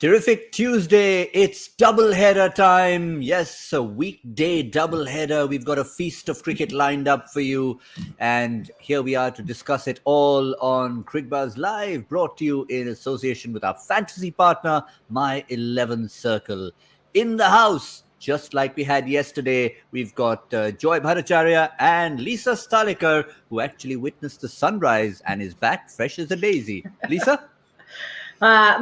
Terrific Tuesday. It's doubleheader time. Yes, a weekday doubleheader. We've got a feast of cricket lined up for you. And here we are to discuss it all on Cricbuzz Live, brought to you in association with our fantasy partner, My 11 Circle. In the house, just like we had yesterday, we've got Joy Bhattacharjya and Lisa Sthalekar, who actually witnessed the sunrise and is back fresh as a daisy. Lisa?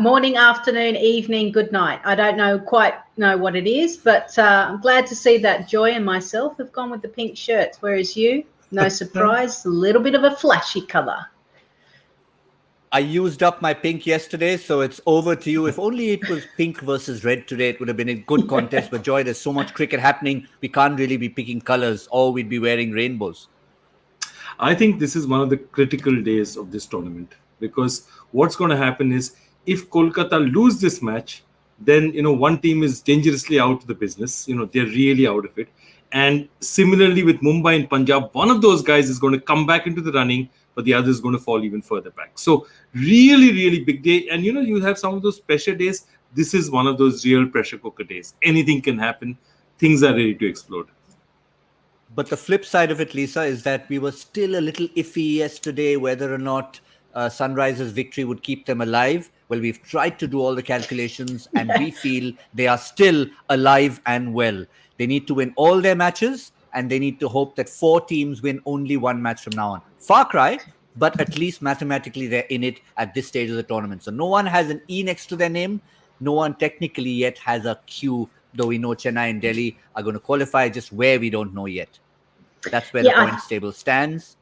Morning, afternoon, evening, good night. I don't quite know what it is, but I'm glad to see that Joy and myself have gone with the pink shirts, whereas you, no surprise, a little bit of a flashy colour. I used up my pink yesterday, so it's over to you. If only it was pink versus red today, it would have been a good contest. But Joy, there's so much cricket happening, we can't really be picking colours, or we'd be wearing rainbows. I think this is one of the critical days of this tournament, because what's going to happen is if Kolkata lose this match, then one team is dangerously out of the business. They're really out of it. And similarly with Mumbai and Punjab, one of those guys is going to come back into the running, but the other is going to fall even further back. So really, really big day. And you have some of those pressure days. This is one of those real pressure cooker days. Anything can happen. Things are ready to explode. But the flip side of it, Lisa, is that we were still a little iffy yesterday whether or not Sunrisers' victory would keep them alive. Well, we've tried to do all the calculations and we feel they are still alive and well. They need to win all their matches and they need to hope that 4 teams win only one match from now on. Far cry, but at least mathematically they're in it at this stage of the tournament. So no one has an E next to their name. No one technically yet has a Q, though we know Chennai and Delhi are going to qualify, just where we don't know yet. That's where the points table stands.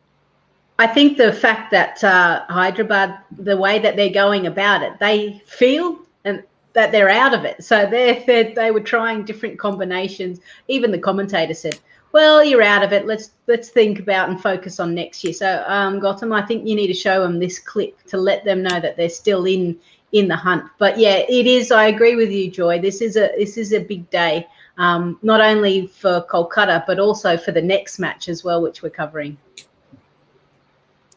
I think the fact that Hyderabad, the way that they're going about it, they feel and that they're out of it. So they were trying different combinations. Even the commentator said, well, you're out of it. Let's think about and focus on next year. So Gautam, I think you need to show them this clip to let them know that they're still in the hunt. But yeah, it is. I agree with you, Joy. This is a big day, not only for Kolkata, but also for the next match as well, which we're covering.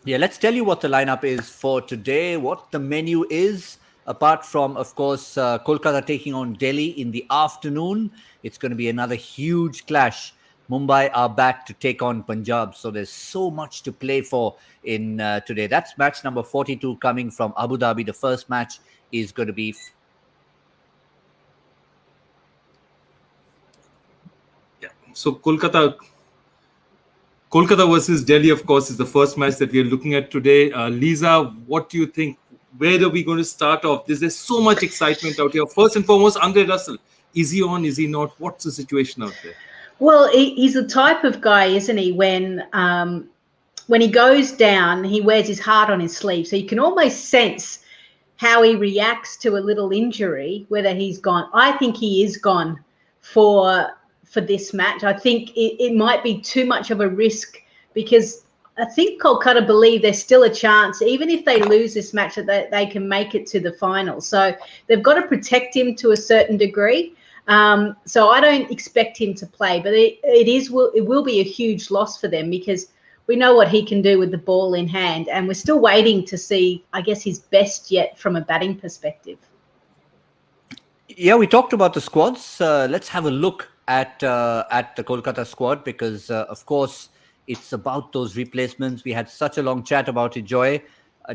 Yeah, let's tell you what the lineup is for today, what the menu is. Apart from, of course, Kolkata taking on Delhi in the afternoon, it's going to be another huge clash. Mumbai are back to take on Punjab. So there's so much to play for in today. That's match number 42 coming from Abu Dhabi. The first match is going to be... Yeah, so Kolkata versus Delhi, of course, is the first match that we are looking at today. Lisa, what do you think? Where are we going to start off? There's so much excitement out here. First and foremost, Andre Russell. Is he on? Is he not? What's the situation out there? Well, he's the type of guy, isn't he? When he goes down, he wears his heart on his sleeve. So you can almost sense how he reacts to a little injury, whether he's gone. I think he is gone for this match. I think it might be too much of a risk, because I think Kolkata believe there's still a chance, even if they lose this match, that they can make it to the final. So they've got to protect him to a certain degree. So I don't expect him to play, but it will be a huge loss for them, because we know what he can do with the ball in hand, and we're still waiting to see, I guess, his best yet from a batting perspective. Yeah, we talked about the squads. Let's have a look at the Kolkata squad, because of course it's about those replacements. We had such a long chat about it, Joy.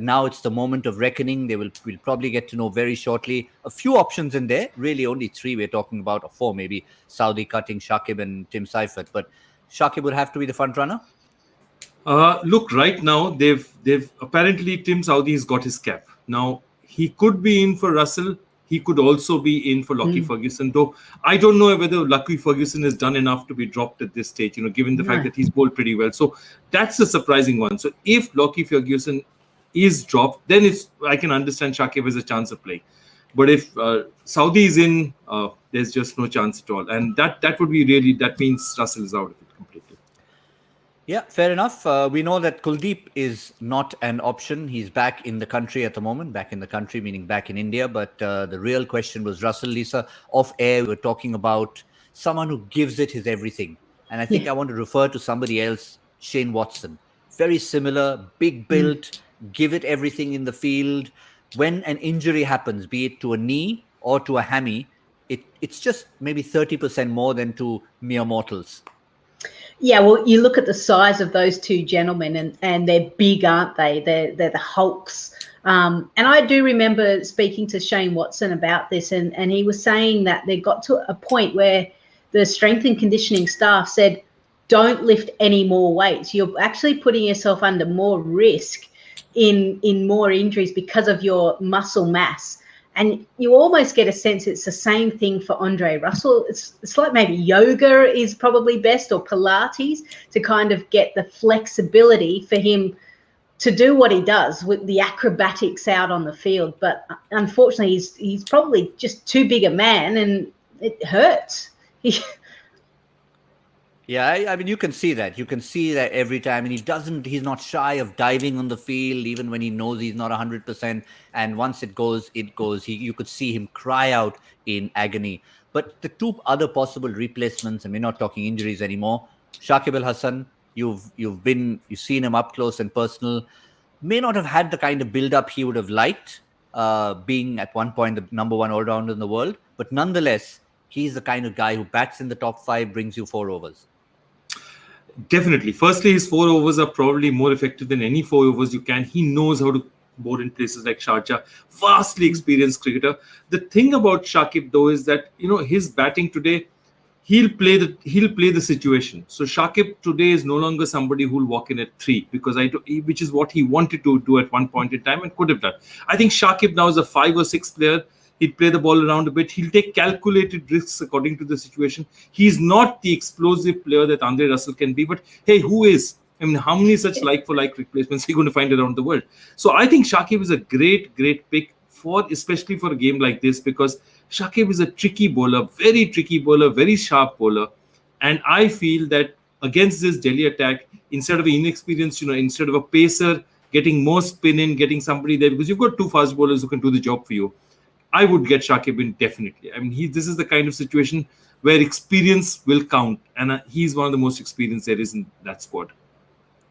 Now it's the moment of reckoning. We'll probably get to know very shortly. A few options in there, really only 3 we're talking about, or 4 maybe. Saudi cutting Shakib and Tim Seifert, but Shakib would have to be the front runner. Look, right now they've apparently Tim Saudi has got his cap. Now he could be in for Russell. He could also be in for Lockie Ferguson, though I don't know whether Lockie Ferguson has done enough to be dropped at this stage, given the fact that he's bowled pretty well. So that's the surprising one. So if Lockie Ferguson is dropped, then I can understand Shakib has a chance of playing. But if Saudi is in, there's just no chance at all. And that would be really, that means Russell is out of it completely. Yeah, fair enough. We know that Kuldeep is not an option. He's back in the country at the moment. Back in the country, meaning back in India. But the real question was Russell. Lisa, off air, we were talking about someone who gives it his everything. And I think I want to refer to somebody else, Shane Watson. Very similar, big built, give it everything in the field. When an injury happens, be it to a knee or to a hammy, it's just maybe 30% more than to mere mortals. Yeah, well, you look at the size of those two gentlemen, and they're big, aren't they? They're the hulks. And I do remember speaking to Shane Watson about this, and he was saying that they got to a point where the strength and conditioning staff said, don't lift any more weights. You're actually putting yourself under more risk in more injuries because of your muscle mass. And you almost get a sense it's the same thing for Andre Russell. It's like maybe yoga is probably best, or Pilates, to kind of get the flexibility for him to do what he does with the acrobatics out on the field. But unfortunately, he's probably just too big a man, and it hurts. Yeah, I mean, you can see that. You can see that every time. And he's not shy of diving on the field, even when he knows he's not 100%. And once it goes, it goes. You could see him cry out in agony. But the two other possible replacements, and we're not talking injuries anymore, Shakib Al Hasan, you've seen him up close and personal, may not have had the kind of build-up he would have liked, being at one point the number one all-rounder in the world. But nonetheless, he's the kind of guy who bats in the top 5, brings you 4 overs. Definitely. Firstly, his 4 overs are probably more effective than any 4 overs you can. He knows how to bowl in places like Sharjah. Vastly experienced cricketer. The thing about Shakib, though, is that his batting today, he'll play the situation. So Shakib today is no longer somebody who'll walk in at 3, which is what he wanted to do at one point in time and could have done. I think Shakib now is a 5 or 6 player. He'll play the ball around a bit. He'll take calculated risks according to the situation. He's not the explosive player that Andre Russell can be, but hey, who is? I mean, how many such like-for-like replacements are you going to find around the world? So I think Shakib is a great pick especially for a game like this, because Shakib is a tricky bowler, very sharp bowler. And I feel that against this Delhi attack, instead of an inexperienced, instead of a pacer, getting more spin in, getting somebody there, because you've got 2 fast bowlers who can do the job for you, I would get Shakib in definitely. I mean, this is the kind of situation where experience will count, and he's one of the most experienced there is in that squad.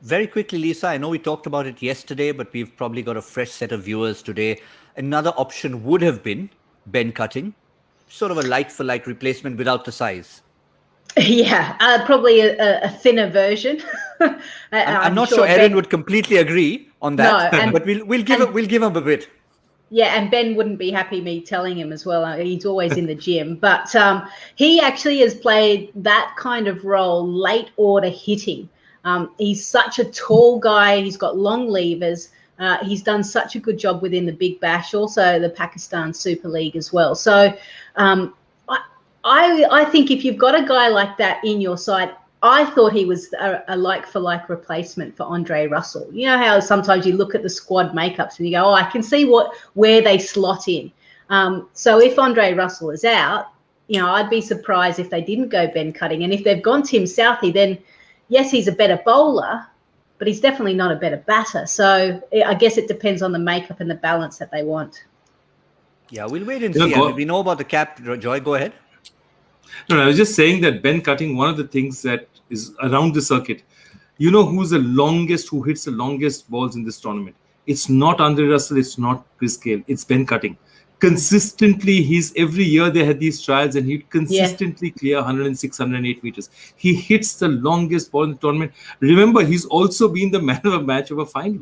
Very quickly, Lisa, I know we talked about it yesterday, but we've probably got a fresh set of viewers today. Another option would have been Ben Cutting, sort of a like-for-like replacement without the size. Yeah, probably a thinner version. I'm not sure Erin would completely agree on that, no, but we'll give him a bit. Yeah, and Ben wouldn't be happy me telling him as well. He's always in the gym. But he actually has played that kind of role, late order hitting. He's such a tall guy. He's got long levers. He's done such a good job within the Big Bash, also the Pakistan Super League as well. So I think if you've got a guy like that in your side, I thought he was a like-for-like replacement for Andre Russell. You know how sometimes you look at the squad makeups and you go, oh, I can see where they slot in. So if Andre Russell is out, I'd be surprised if they didn't go Ben Cutting. And if they've gone Tim Southee, then yes, he's a better bowler, but he's definitely not a better batter. So I guess it depends on the makeup and the balance that they want. Yeah, we'll wait and see. I mean, we know about the cap. Joy, go ahead. No, I was just saying that Ben Cutting, one of the things that is around the circuit, who hits the longest balls in this tournament? It's not Andre Russell, it's not Chris Gayle, it's Ben Cutting. Consistently, every year they had these trials and he'd consistently clear 106, 108 meters. He hits the longest ball in the tournament. Remember, he's also been the man of a match of a final.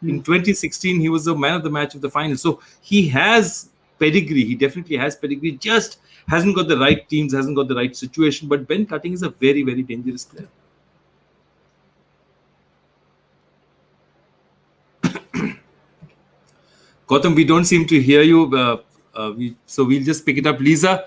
In 2016, he was the man of the match of the final. So he has pedigree. He definitely has pedigree. Just hasn't got the right teams, hasn't got the right situation. But Ben Cutting is a very, very dangerous player. Gautam, we don't seem to hear you, so we'll just pick it up. Lisa,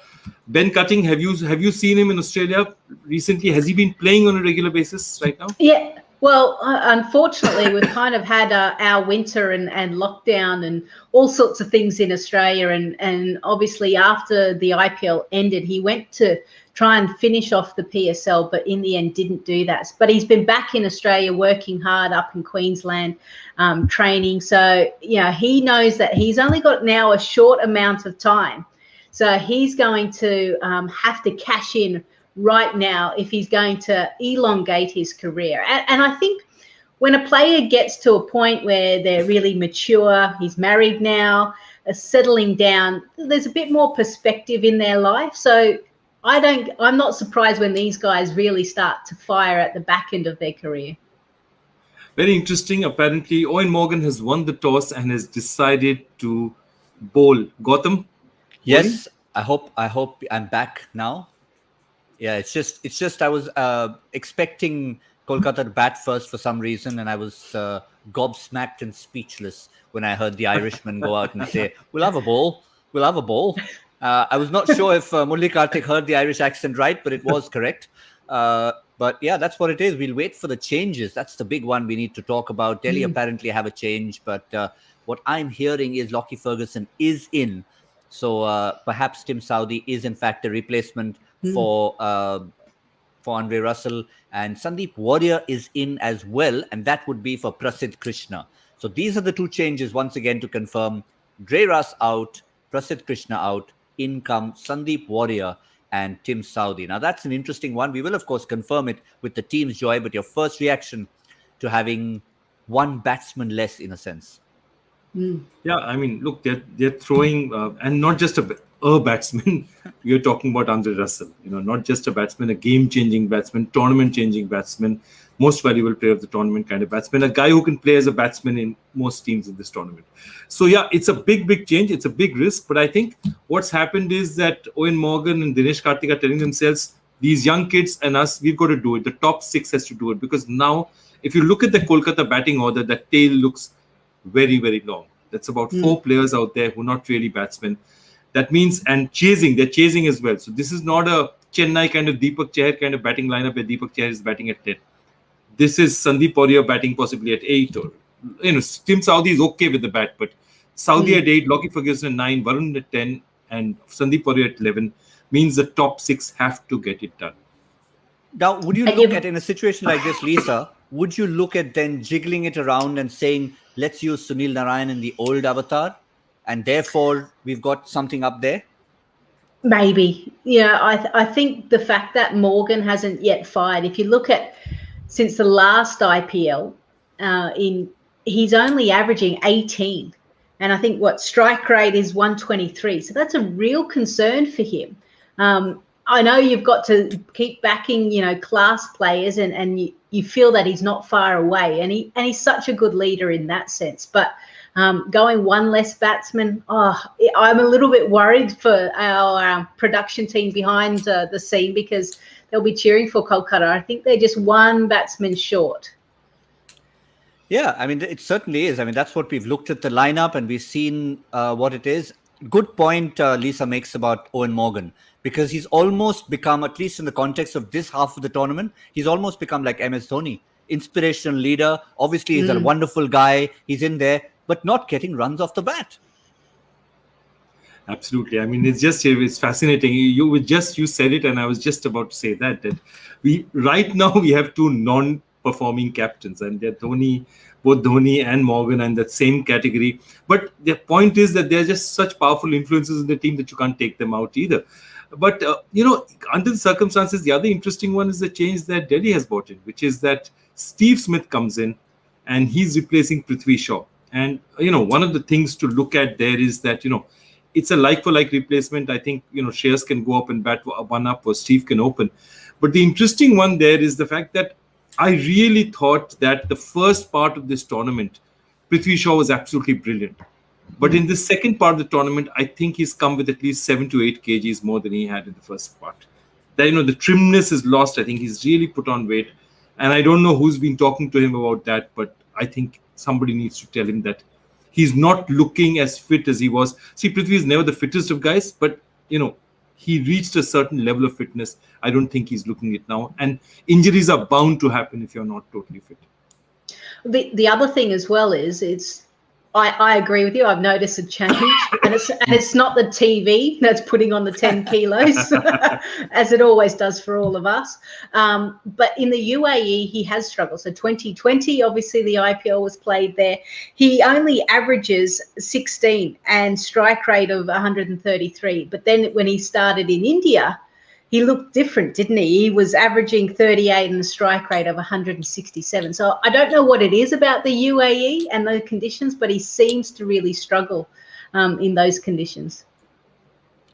Ben Cutting, have you seen him in Australia recently? Has he been playing on a regular basis right now? Yeah. Well, unfortunately, we've kind of had our winter and lockdown and all sorts of things in Australia. And obviously, after the IPL ended, he went to try and finish off the PSL, but in the end didn't do that. But he's been back in Australia working hard up in Queensland, training. So, he knows that he's only got now a short amount of time. So he's going to have to cash in right now if he's going to elongate his career. And I think when a player gets to a point where they're really mature, he's married now, are settling down. There's a bit more perspective in their life. So I'm not surprised when these guys really start to fire at the back end of their career. Very interesting. Apparently, Owen Morgan has won the toss and has decided to bowl. Gautam? Yes, bowling? I hope I'm back now. Yeah, it's just I was expecting Kolkata to bat first for some reason, and I was gobsmacked and speechless when I heard the Irishman go out and say, "We'll have a ball. We'll have a ball." I was not sure if Murli Kartik heard the Irish accent right, but it was correct. But yeah, that's what it is. We'll wait for the changes. That's the big one we need to talk about. Delhi apparently have a change, but what I'm hearing is Lockie Ferguson is in. So perhaps Tim Southee is in fact a replacement for Andre Russell, and Sandeep Warrier is in as well, and that would be for Prasidh Krishna. So these are the two changes once again to confirm. Dre Russ out, Prasidh Krishna out, in come Sandeep Warrier and Tim Southee. Now that's an interesting one. We will of course confirm it with the team's joy, but your first reaction to having one batsman less in a sense? Yeah, I mean, look, they're throwing, and not just a batsman. You're talking about Andre Russell, not just a batsman, a game-changing batsman, tournament-changing batsman, most valuable player of the tournament kind of batsman, a guy who can play as a batsman in most teams in this tournament. So yeah, it's a big change. It's a big risk. But I think what's happened is that Owen Morgan and Dinesh Karthik are telling themselves, these young kids and us, we've got to do it. The top six has to do it. Because now, if you look at the Kolkata batting order, that tail looks very, very long. That's about 4 players out there who are not really batsmen. That means, and they're chasing as well. So this is not a Chennai kind of Deepak Chahar kind of batting lineup where Deepak Chahar is batting at 10. This is Sandeep Warrier batting possibly at 8. Or, Tim Southee is okay with the bat, but Southee at 8, Lockie Ferguson at 9, Varun at 10, and Sandeep Warrier at 11 means the top 6 have to get it done. Now, would you look at, in a situation like this, Lisa, would you look at then jiggling it around and saying, let's use Sunil Narayan in the old avatar, and therefore we've got something up there? Maybe. Yeah, I think the fact that Morgan hasn't yet fired, if you look at since the last IPL, he's only averaging 18. And I think strike rate is 123. So that's a real concern for him. I know you've got to keep backing, class players, and you feel that he's not far away, and he's such a good leader in that sense. But going one less batsman, I'm a little bit worried for our production team behind the scene, because they'll be cheering for Kolkata. I think they're just one batsman short. Yeah, I mean, it certainly is. I mean, that's what we've looked at the lineup and we've seen what it is. Good point Lisa makes about Owen Morgan, because he's almost become, at least in the context of this half of the tournament, he's almost become like MS Dhoni, inspirational leader. Obviously, he's a wonderful guy. He's in there, but not getting runs off the bat. Absolutely. I mean, it's fascinating. You said it, and I was just about to say that right now we have 2 non-performing captains, and they're both Dhoni and Morgan, and that same category. But the point is that they're just such powerful influences in the team that you can't take them out either. But, under the circumstances, the other interesting one is the change that Delhi has brought in, which is that Steve Smith comes in and he's replacing Prithvi Shaw. And, one of the things to look at there is that, it's a like-for-like replacement. I think, Shreyas can go up and bat one up, or Steve can open. But the interesting one there is the fact that I really thought that the first part of this tournament, Prithvi Shaw was absolutely brilliant. But in the second part of the tournament, I think he's come with at least 7 to 8 kgs more than he had in the first part. That, the trimness is lost. I think he's really put on weight. And I don't know who's been talking to him about that, but I think somebody needs to tell him that he's not looking as fit as he was. See, Prithvi is never the fittest of guys, but, he reached a certain level of fitness. I don't think he's looking it now. And injuries are bound to happen if you're not totally fit. The other thing as well is I agree with you. I've noticed a change, and it's not the TV that's putting on the 10 kilos, as it always does for all of us. But in the UAE, he has struggled. So 2020, obviously the IPL was played there. He only averages 16 and strike rate of 133. But then when he started in India, he looked different, didn't he? He was averaging 38 and a strike rate of 167. So I don't know what it is about the UAE and the conditions, but he seems to really struggle in those conditions.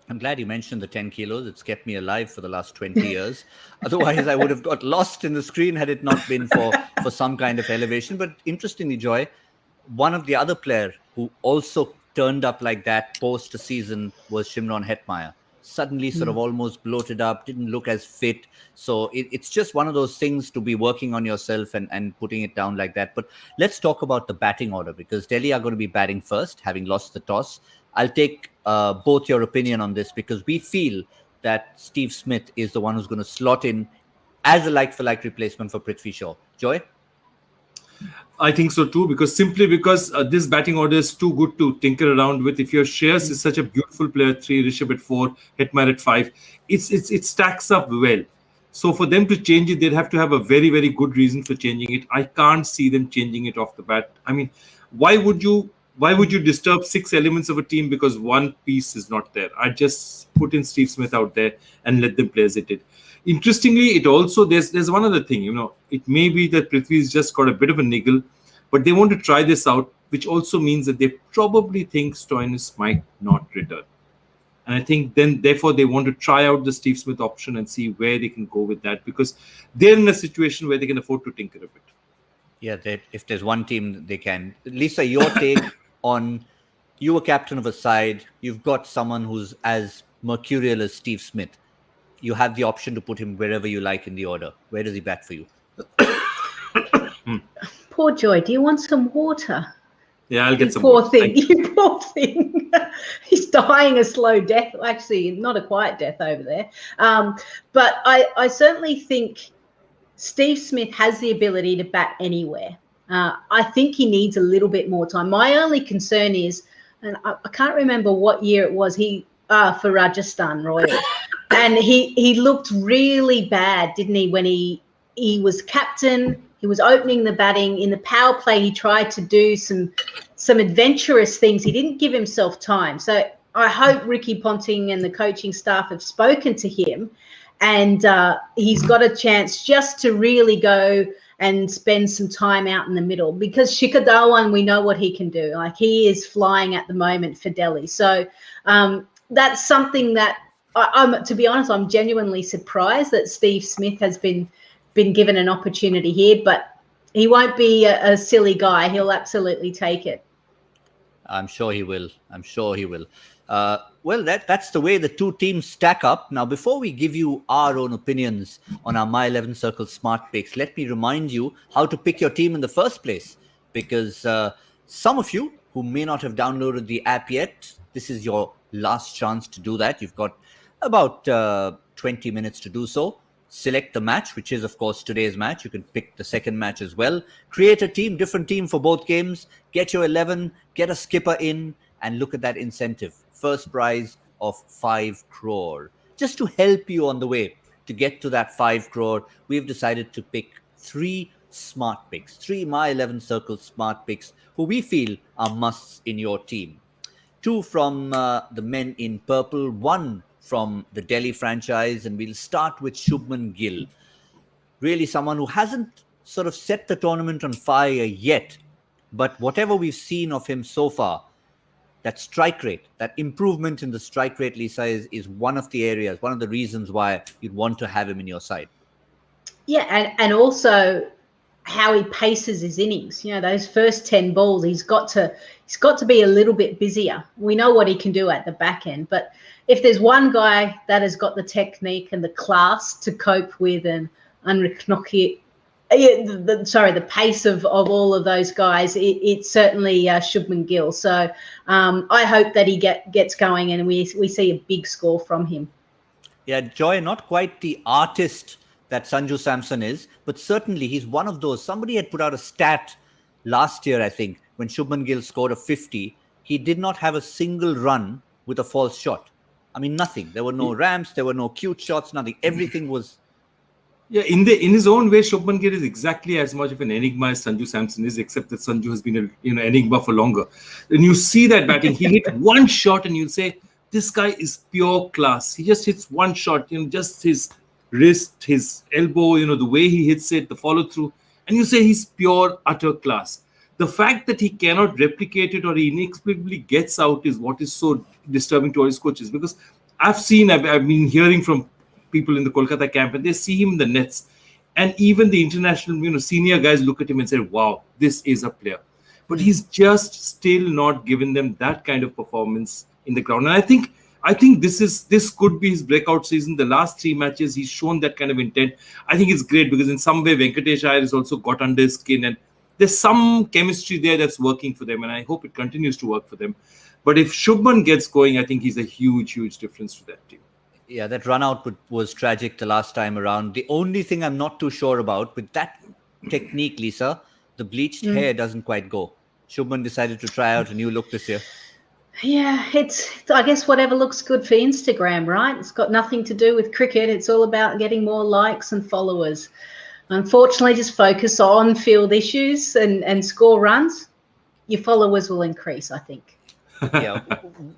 I'm glad you mentioned the 10 kilos. It's kept me alive for the last 20 years. Otherwise, I would have got lost in the screen had it not been for some kind of elevation. But interestingly, Joy, one of the other player who also turned up like that post a season was Shimron Hetmeyer. Suddenly sort of almost bloated up, didn't look as fit. So it's just one of those things to be working on yourself and putting it down like that. But let's talk about the batting order, because Delhi are going to be batting first, having lost the toss. I'll take both your opinion on this, because we feel that Steve Smith is the one who's going to slot in as a like-for-like replacement for Prithvi Shaw. Joy? I think so too, because this batting order is too good to tinker around with. If your Shreyas is such a beautiful player, 3, Rishabh at 4, Hetmeyer at 5, it stacks up well. So for them to change it, they'd have to have a very, very good reason for changing it. I can't see them changing it off the bat. I mean, why would you disturb 6 elements of a team because one piece is not there? I just put in Steve Smith out there and let them play as it did. Interestingly, it also there's one other thing. It may be that Prithvi's just got a bit of a niggle, but they want to try this out, which also means that they probably think Stoinis might not return. And I think therefore they want to try out the Steve Smith option and see where they can go with that, because they're in a situation where they can afford to tinker a bit. Yeah, if there's one team they can. Lisa, your take on, you were captain of a side, you've got someone who's as mercurial as Steve Smith. You have the option to put him wherever you like in the order. Where does he bat for you? Poor Joy, do you want some water? Yeah, I'll get some poor water. thing. You poor thing. He's dying a slow death. Actually, not a quiet death over there. But I certainly think Steve Smith has the ability to bat anywhere. I think he needs a little bit more time. My only concern is, and I can't remember what year it was, for Rajasthan Royals. And he looked really bad, didn't he, when he was captain? He was opening the batting. In the power play, he tried to do some adventurous things. He didn't give himself time. So I hope Ricky Ponting and the coaching staff have spoken to him, and he's got a chance just to really go and spend some time out in the middle, because Shikhar Dhawan, we know what he can do. Like, he is flying at the moment for Delhi. So that's something that to be honest, I'm genuinely surprised that Steve Smith has been given an opportunity here, but he won't be a silly guy. He'll absolutely take it. I'm sure he will. Well, that's the way the two teams stack up. Now, before we give you our own opinions on our My 11 Circle Smart Picks, let me remind you how to pick your team in the first place, because some of you who may not have downloaded the app yet, this is your last chance to do that. You've got about 20 minutes to do so. Select the match, which is, of course, today's match. You can pick the second match as well. Create a team, different team for both games. Get your 11, get a skipper in, and look at that incentive. First prize of 5 crore. Just to help you on the way to get to that 5 crore, we've decided to pick 3 smart picks, 3 My 11 Circle smart picks who we feel are musts in your team. 2 from the men in purple, 1 from the Delhi franchise, and we'll start with Shubman Gill. Really someone who hasn't sort of set the tournament on fire yet, but whatever we've seen of him so far, that strike rate, that improvement in the strike rate, Lisa, is one of the areas, one of the reasons why you'd want to have him in your side. Yeah, and also how he paces his innings. Those first 10 balls, he's got to be a little bit busier. We know what he can do at the back end, but if there's one guy that has got the technique and the class to cope with the pace of all of those guys, it's certainly Shubman Gill. So I hope that he gets going and we see a big score from him. Yeah, Joy, not quite the artist that Sanju Samson is, but certainly he's one of those. Somebody had put out a stat last year, I think, when Shubman Gill scored a 50, he did not have a single run with a false shot. I mean, nothing. There were no ramps, there were no cute shots, nothing. Everything was... Yeah, in his own way, Shubman Gill is exactly as much of an enigma as Sanju Samson is, except that Sanju has been an enigma for longer. When you see that batting, he hit one shot and you'll say, this guy is pure class. He just hits one shot, just his wrist, his elbow, the way he hits it, the follow through, and you say he's pure, utter class. The fact that he cannot replicate it or he inexplicably gets out is what is so disturbing to all his coaches. Because I've been hearing from people in the Kolkata camp, and they see him in the nets. And even the international, senior guys look at him and say, wow, this is a player. But he's just still not given them that kind of performance in the ground. And I think this could be his breakout season. The last 3 matches, he's shown that kind of intent. I think it's great because in some way, Venkatesh Iyer has also got under his skin, and there's some chemistry there that's working for them, and I hope it continues to work for them. But if Shubman gets going, I think he's a huge, huge difference to that team. Yeah, that run out was tragic the last time around. The only thing I'm not too sure about with that technique, Lisa, the bleached hair doesn't quite go. Shubman decided to try out a new look this year. Yeah, it's I guess whatever looks good for Instagram, right? It's got nothing to do with cricket. It's all about getting more likes and followers. Unfortunately, just focus on field issues and score runs. Your followers will increase, I think. Yeah,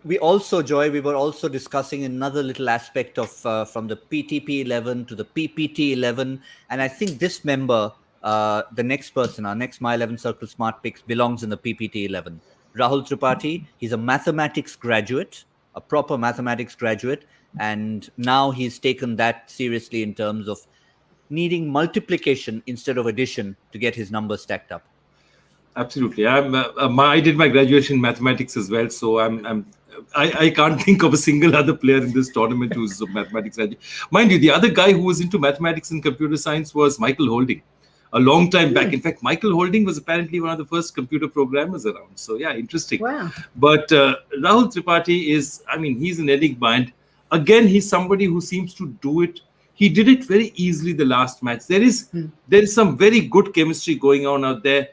we were also discussing another little aspect of from the PTP 11 to the PPT 11, and I think this member, the next person, our next My 11 Circle Smart Picks, belongs in the PPT 11. Rahul Tripathi, he's a mathematics graduate, a proper mathematics graduate, and now he's taken that seriously in terms of needing multiplication instead of addition to get his numbers stacked up. Absolutely. I did my graduation in mathematics as well, so I can't think of a single other player in this tournament who's a mathematics graduate. Mind you, the other guy who was into mathematics and computer science was Michael Holding, a long time back. In fact, Michael Holding was apparently one of the first computer programmers around. So yeah, interesting. Wow. But Rahul Tripathi he's an enigma, and again, he's somebody who seems to do it. He did it very easily the last match. There is some very good chemistry going on out there.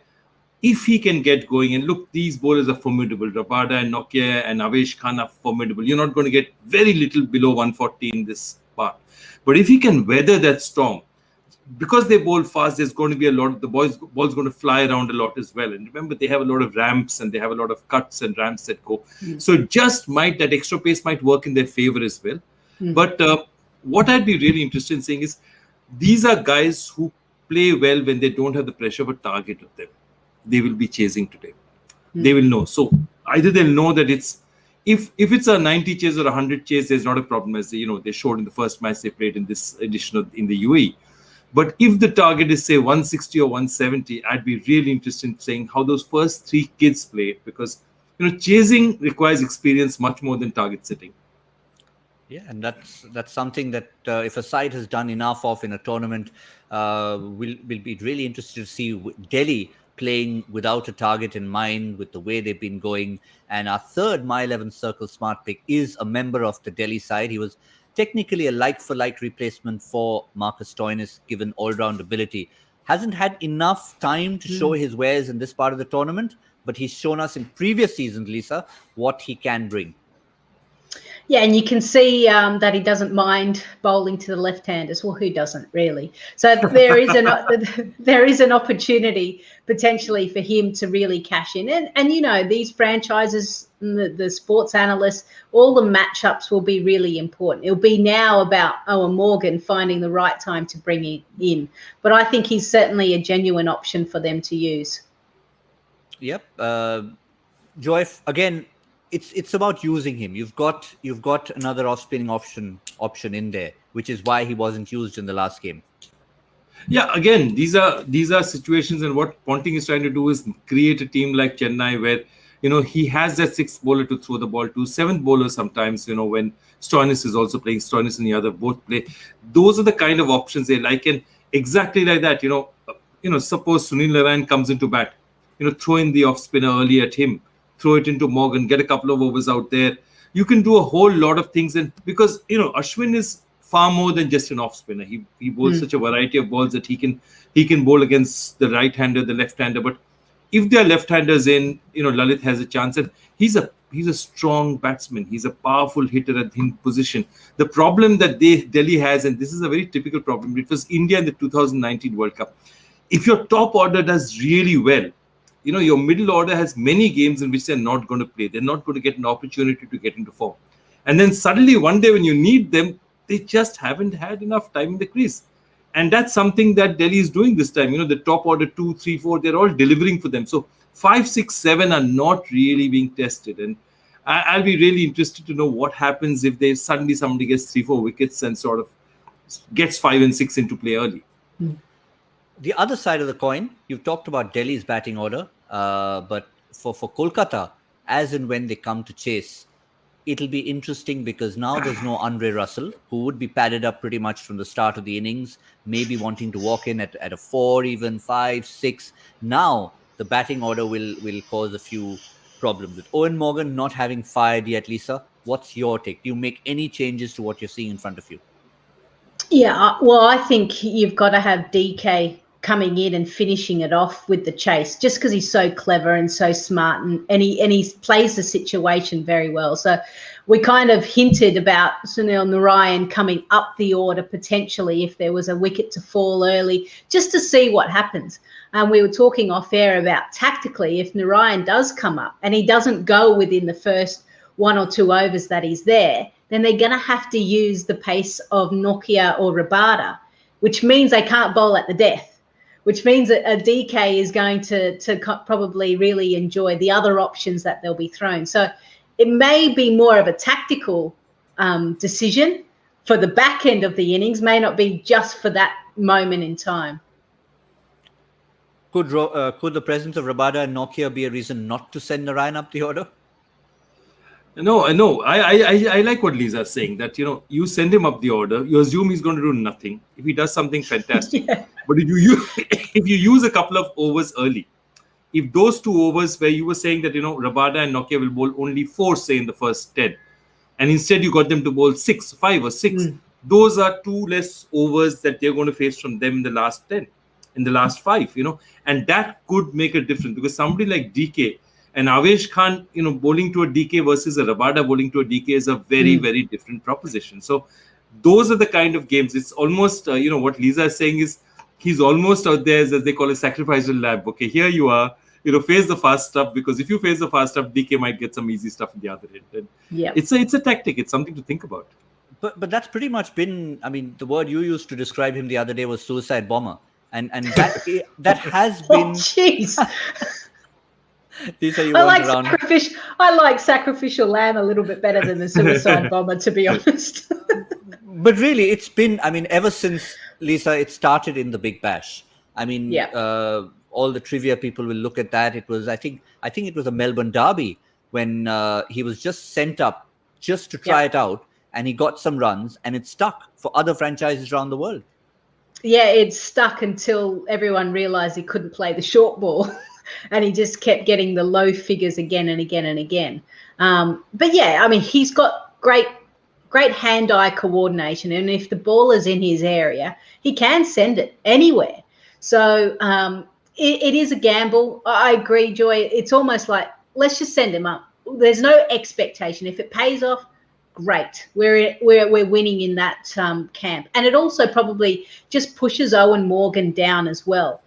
If he can get going, and look, these bowlers are formidable. Rabada and Nokia and Avesh Khan are formidable. You're not going to get very little below 140 in this part. But if he can weather that storm, because they bowl fast, there's going to be a lot of the ball's going to fly around a lot as well. And remember, they have a lot of ramps and they have a lot of cuts and ramps that go. So that extra pace might work in their favor as well. But what I'd be really interested in saying is these are guys who play well when they don't have the pressure of a target of them. They will be chasing today. They will know. So either they'll know that if it's a 90 chase or a 100 chase, there's not a problem, as they showed in the first match they played in this edition in the UAE. But if the target is say 160 or 170, I'd be really interested in saying how those first 3 kids play, because chasing requires experience much more than target setting. Yeah, and that's something that if a side has done enough of in a tournament, we'll be really interested to see Delhi playing without a target in mind with the way they've been going. And our third My 11 Circle Smart Pick is a member of the Delhi side. He was technically a like-for-like replacement for Marcus Stoinis, given all-round ability. Hasn't had enough time to show his wares in this part of the tournament, but he's shown us in previous seasons, Lisa, what he can bring. Yeah, and you can see that he doesn't mind bowling to the left-handers. Well, who doesn't really? So there is an opportunity potentially for him to really cash in. And these franchises, the sports analysts, all the matchups will be really important. It'll be now about Owen Morgan finding the right time to bring him in. But I think he's certainly a genuine option for them to use. Yep. Joy, again, it's about using him. You've got another off-spinning option in there, which is why he wasn't used in the last game. Yeah, again, these are situations, and what Ponting is trying to do is create a team like Chennai where he has that 6th bowler to throw the ball to, 7th bowler sometimes. When Stoinis is also playing, Stoinis and the other both play. Those are the kind of options they like, and exactly like that. Suppose Sunil Narayan comes into bat, throw in the off spinner early at him. Throw it into Morgan, get a couple of overs out there. You can do a whole lot of things. And because, Ashwin is far more than just an off spinner. He bowls such a variety of balls that he can bowl against the right-hander, the left-hander. But if there are left-handers in, Lalit has a chance. And he's a strong batsman. He's a powerful hitter at his position. The problem that Delhi has, and this is a very typical problem, it was India in the 2019 World Cup. If your top order does really well, your middle order has many games in which they're not going to play. They're not going to get an opportunity to get into form. And then suddenly one day when you need them, they just haven't had enough time in the crease. And that's something that Delhi is doing this time. The top order 2, 3, 4, they're all delivering for them. So 5, 6, 7 are not really being tested. And I'll be really interested to know what happens if they suddenly somebody gets 3, 4 wickets and sort of gets 5 and 6 into play early. The other side of the coin, you've talked about Delhi's batting order, but for Kolkata, as and when they come to chase, it'll be interesting because now there's no Andre Russell, who would be padded up pretty much from the start of the innings, maybe wanting to walk in at a 4, even 5, 6. Now the batting order will cause a few problems. With Owen Morgan not having fired yet, Lisa, what's your take? Do you make any changes to what you're seeing in front of you? Yeah, well, I think you've got to have DK coming in and finishing it off with the chase, just because he's so clever and so smart, and he plays the situation very well. So we kind of hinted about Sunil Narayan coming up the order potentially if there was a wicket to fall early, just to see what happens. And we were talking off air about tactically, if Narayan does come up and he doesn't go within the first 1 or 2 overs that he's there, then they're going to have to use the pace of Nokia or Rabada, which means they can't bowl at the death, which means that a DK is going to probably really enjoy the other options that they'll be thrown. So it may be more of a tactical decision for the back end of the innings, may not be just for that moment in time. Could the presence of Rabada and Nokia be a reason not to send Narayan up the order? No. I like what Lisa's saying, that, you send him up the order, you assume he's going to do nothing. If he does something fantastic. Yeah. But if you use a couple of overs early, if those 2 overs where you were saying that, Rabada and Nokia will bowl only 4, say, in the first 10, and instead you got them to bowl 6, 5 or 6, those are 2 less overs that they're going to face from them in the last 10, in the last 5, and that could make a difference, because somebody like DK and Avesh Khan, bowling to a DK versus a Rabada bowling to a DK is a very, very different proposition. So those are the kind of games. It's almost, what Lisa is saying is he's almost out there as they call a sacrificial lamb. Okay, here you are, face the fast stuff, because if you face the fast stuff, DK might get some easy stuff in the other end. And it's a tactic. It's something to think about. But that's pretty much been, the word you used to describe him the other day was suicide bomber. And that has been... Oh, jeez. These are I like sacrificial lamb a little bit better than the suicide bomber, to be honest. But really, it's been, ever since, Lisa, it started in the Big Bash. All the trivia people will look at that. It was, I think it was a Melbourne derby when he was just sent up just to try it out, and he got some runs, and it stuck for other franchises around the world. Yeah, it stuck until everyone realised he couldn't play the short ball. And he just kept getting the low figures again and again and again. But he's got great hand-eye coordination. And if the ball is in his area, he can send it anywhere. So it is a gamble. I agree, Joy. It's almost like, let's just send him up. There's no expectation. If it pays off, great. We're winning in that camp. And it also probably just pushes Owen Morgan down as well.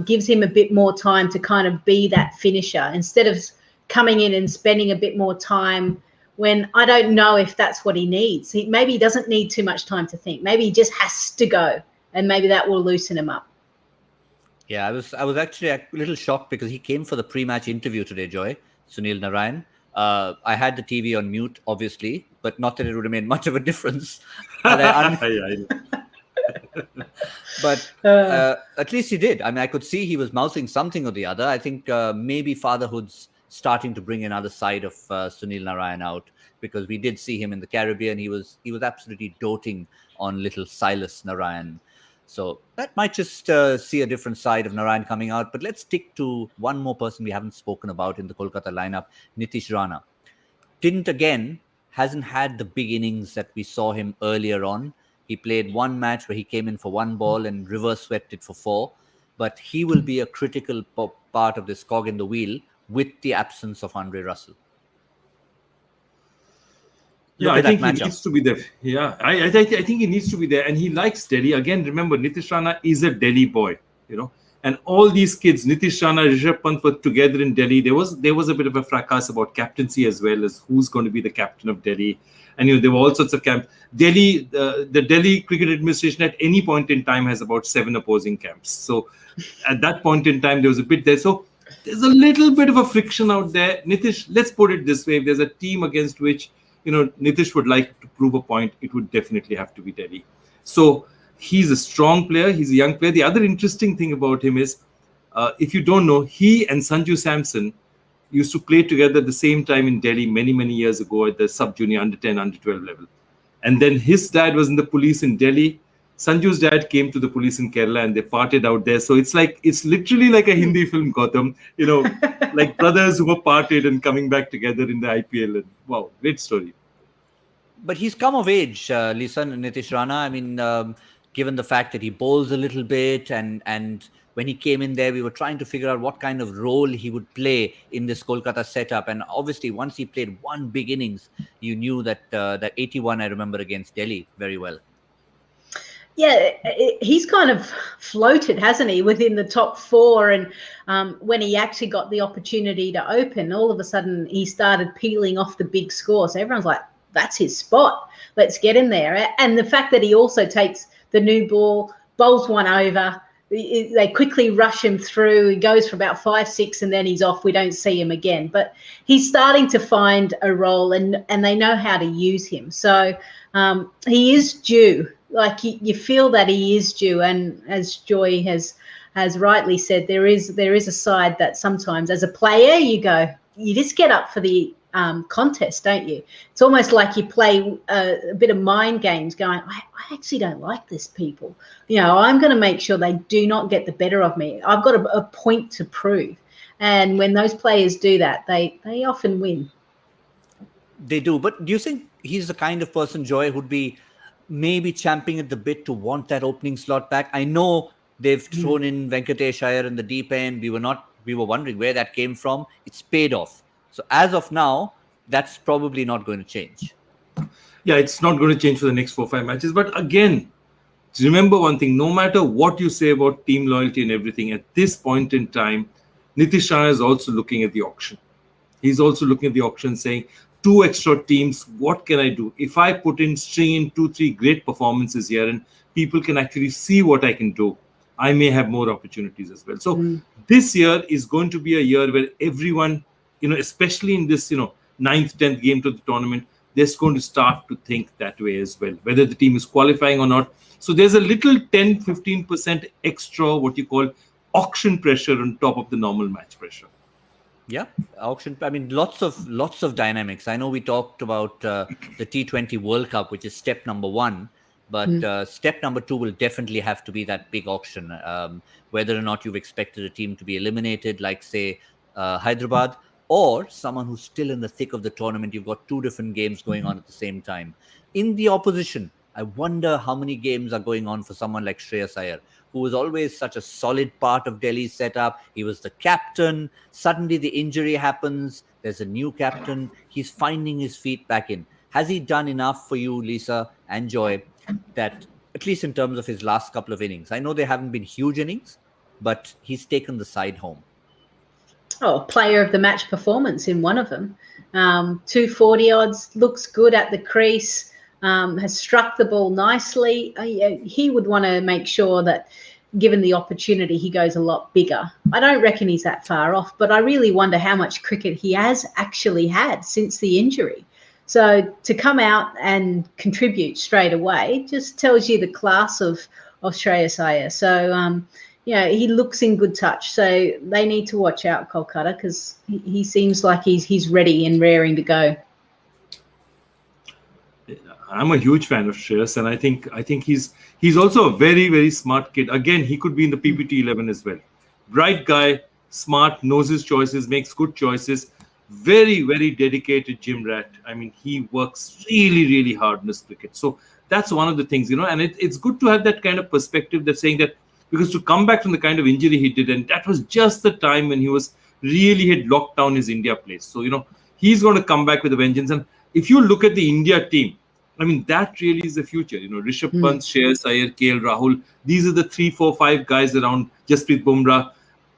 Gives him a bit more time to kind of be that finisher instead of coming in and spending a bit more time when I don't know if that's what he needs. Maybe he doesn't need too much time to think. Maybe he just has to go, and maybe that will loosen him up. Yeah, I was actually a little shocked because he came for the pre-match interview today, Joy, Sunil Narayan. I had the TV on mute, obviously, but not that it would have made much of a difference. But at least he did. I could see he was mouthing something or the other. I think maybe fatherhood's starting to bring another side of Sunil Narayan out, because we did see him in the Caribbean. He was absolutely doting on little Silas Narayan. So that might just see a different side of Narayan coming out. But let's stick to one more person we haven't spoken about in the Kolkata lineup, Nitish Rana. Hasn't had the big innings that we saw him earlier on. He played one match where he came in for 1 ball and reverse swept it for 4. But he will be a critical part of this cog in the wheel with the absence of Andre Russell. Yeah, I think he needs to be there. Yeah, I think he needs to be there. And he likes Delhi. Again, remember, Nitish Rana is a Delhi boy, And all these kids, Nitish Rana, Rishabh Pant were together in Delhi. There was a bit of a fracas about captaincy as well, as who's going to be the captain of Delhi. And there were all sorts of camps. Delhi, the Delhi Cricket Administration at any point in time has about 7 opposing camps. So at that point in time, there was a bit there. So there's a little bit of a friction out there. Nitish, let's put it this way: if there's a team against which Nitish would like to prove a point, it would definitely have to be Delhi. So he's a strong player. He's a young player. The other interesting thing about him is, if you don't know, he and Sanju Samson used to play together at the same time in Delhi many, many years ago at the sub-junior, under-10, under-12 level. And then his dad was in the police in Delhi. Sanju's dad came to the police in Kerala and they parted out there. So it's literally like a Hindi film, Gautam, like brothers who were parted and coming back together in the IPL. And wow, great story. But he's come of age, Lisa and Nitish Rana. I mean, given the fact that he bowls a little bit, and when he came in there, we were trying to figure out what kind of role he would play in this Kolkata setup. And obviously, once he played one big innings, you knew that that 81, I remember, against Delhi very well. Yeah, he's kind of floated, hasn't he, within the top four. And when he actually got the opportunity to open, all of a sudden he started peeling off the big score. So everyone's like, that's his spot. Let's get in there. And the fact that he also takes the new ball, bowls one over, they quickly rush him through. He goes for about 5, 6, and then he's off. We don't see him again. But he's starting to find a role, and they know how to use him. So he is due. Like you feel that he is due, and as Joy has rightly said, there is a side that sometimes, as a player, you just get up for the contest, don't you? It's almost like you play a bit of mind games, going, I actually don't like this people. I'm going to make sure they do not get the better of me. I've got a point to prove, and when those players do that, they often win. They do, but do you think he's the kind of person, Joy, who'd be maybe champing at the bit to want that opening slot back? I know they've thrown in Venkatesh Iyer in the deep end. We were wondering where that came from. It's paid off. So as of now, that's probably not going to change. Yeah, it's not going to change for the next 4-5 matches. But again, remember one thing, no matter what you say about team loyalty and everything, at this point in time, Nitish Rana is also looking at the auction. He's also looking at the auction saying, 2 extra teams, what can I do? If I put in string in 2-3 great performances here and people can actually see what I can do, I may have more opportunities as well. So this year is going to be a year where everyone, especially in this, 9th, 10th game to the tournament, they're going to start to think that way as well, whether the team is qualifying or not. So there's a little 10-15% extra, what you call auction pressure on top of the normal match pressure. Yeah, auction. I mean, lots of dynamics. I know we talked about the T20 World Cup, which is step number 1, but step number 2 will definitely have to be that big auction. Whether or not you've expected a team to be eliminated, like say Hyderabad, or someone who's still in the thick of the tournament. You've got 2 different games going on at the same time. In the opposition, I wonder how many games are going on for someone like Shreyas Iyer, who was always such a solid part of Delhi's setup. He was the captain. Suddenly the injury happens. There's a new captain. He's finding his feet back in. Has he done enough for you, Lisa and Joy, that at least in terms of his last couple of innings? I know they haven't been huge innings, but he's taken the side home. Oh, player of the match performance in one of them. 240 odds, looks good at the crease. Has struck the ball nicely. He would want to make sure that, given the opportunity, he goes a lot bigger. I don't reckon he's that far off, but I really wonder how much cricket he has actually had since the injury. So to come out and contribute straight away just tells you the class of Shreyas Iyer. So, he looks in good touch. So they need to watch out, Kolkata, because he seems like he's ready and raring to go. I'm a huge fan of Shreyas, and I think he's also a very, very smart kid. Again, he could be in the PPT 11 as well. Bright guy, smart, knows his choices, makes good choices. Very, very dedicated gym rat. I mean, he works really, really hard in this cricket. So that's one of the things, and it's good to have that kind of perspective that's saying that, because to come back from the kind of injury he did, and that was just the time when he was really had locked down his India place. So, he's going to come back with a vengeance. And if you look at the India team, I mean, that really is the future. Rishabh Pant, Shreyas Iyer, KL Rahul. These are the 3, 4, 5 guys around Jasprit Bumrah,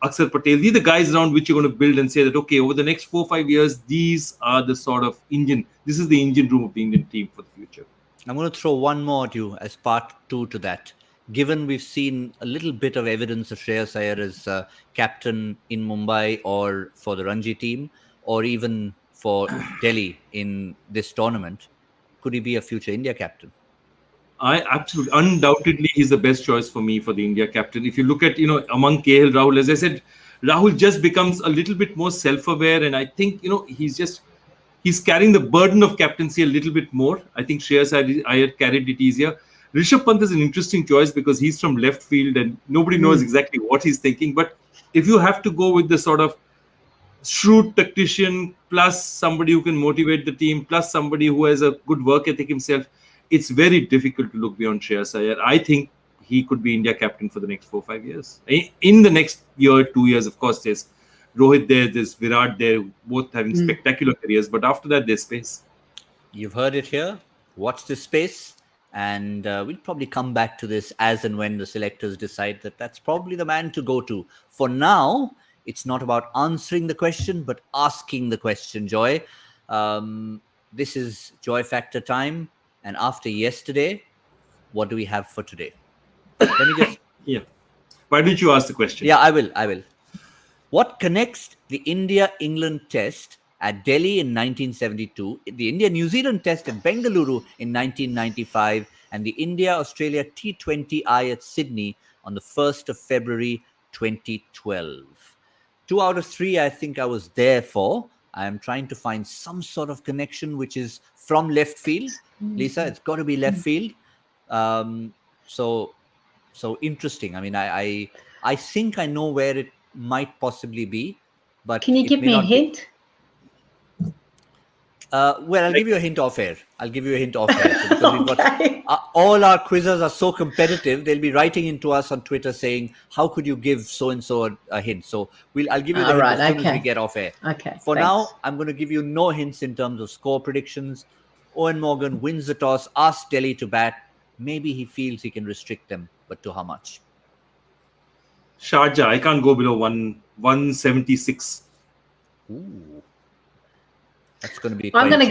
Akshar Patel. These are the guys around which you're going to build and say that, okay, over the next 4, 5 years, these are the sort of engine. This is the engine room of the Indian team for the future. I'm going to throw one more to you as part 2 to that. given we've seen a little bit of evidence of Shreyas Iyer as captain in Mumbai or for the Ranji team, or even for Delhi in this tournament, could he be a future India captain? I absolutely, undoubtedly, he's the best choice for me for the India captain. If you look at, among KL, Rahul, as I said, Rahul just becomes a little bit more self-aware, and I think, he's carrying the burden of captaincy a little bit more. I think Shreyas Iyer carried it easier. Rishabh Pant is an interesting choice because he's from left field and nobody knows exactly what he's thinking. But if you have to go with the sort of shrewd tactician plus somebody who can motivate the team plus somebody who has a good work ethic himself, it's very difficult to look beyond Shreyas Iyer. I think he could be India captain for the next 4-5 years. In the next year, 2 years, of course, there's Rohit there, there's Virat there, both having spectacular careers. But after that, there's space. You've heard it here. Watch this space. And we'll probably come back to this as and when the selectors decide that that's probably the man to go to. For now, it's not about answering the question, but asking the question, Joy. This is Joy Factor time. And after yesterday, what do we have for today? Let me just... Yeah. Why don't you ask the question? Yeah, I will. What connects the India-England test at Delhi in 1972, the India-New Zealand test at Bengaluru in 1995, and the India-Australia T20I at Sydney on the 1st of February 2012? 2 out of 3, I think I was there for. I am trying to find some sort of connection which is from left field. Lisa, it's got to be left field. So interesting. I mean, I think I know where it might possibly be, but can you give me a hint? Well, I'll give you a hint off air. So because we've got, all our quizzes are so competitive, they'll be writing into us on Twitter saying, how could you give so-and-so a hint? So I'll give you the hint as soon as we get off air. Okay. For now, I'm going to give you no hints in terms of score predictions. Owen Morgan wins the toss, asks Delhi to bat. Maybe he feels he can restrict them, but to how much? Sharjah, I can't go below 176. Ooh. That's going to be. I'm going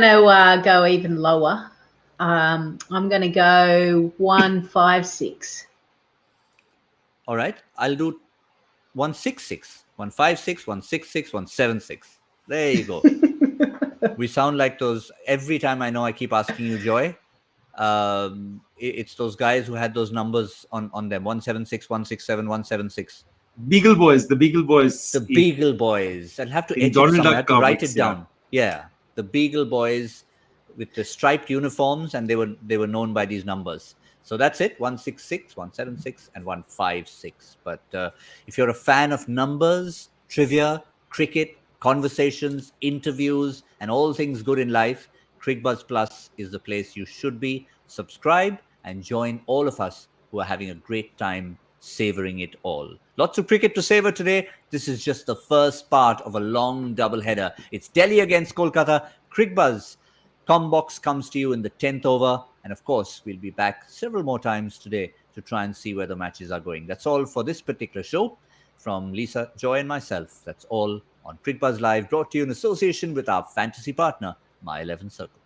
to go even lower. I'm going to go 156. All right, I'll do 166, 156, 166, 176. There you go. We sound like those every time. I know I keep asking you, Joy. It's those guys who had those numbers on them: 176, 167, 176. Beagle Boys, the Beagle Boys. The Beagle Boys. I'll have to edit somewhere. I have to write it down. Yeah, the Beagle Boys with the striped uniforms, and they were known by these numbers. So that's it: 166, 176, and 156. But if you're a fan of numbers, trivia, cricket, conversations, interviews, and all things good in life, Cricbuzz Plus is the place you should be. Subscribe and join all of us who are having a great time savoring it all. Lots of cricket to savor today. This is just the first part of a long doubleheader. It's Delhi against Kolkata. Cricbuzz Combox comes to you in the 10th over. And of course, we'll be back several more times today to try and see where the matches are going. That's all for this particular show. From Lisa, Joy, and myself, that's all on Cricbuzz Live, brought to you in association with our fantasy partner, My 11 Circle.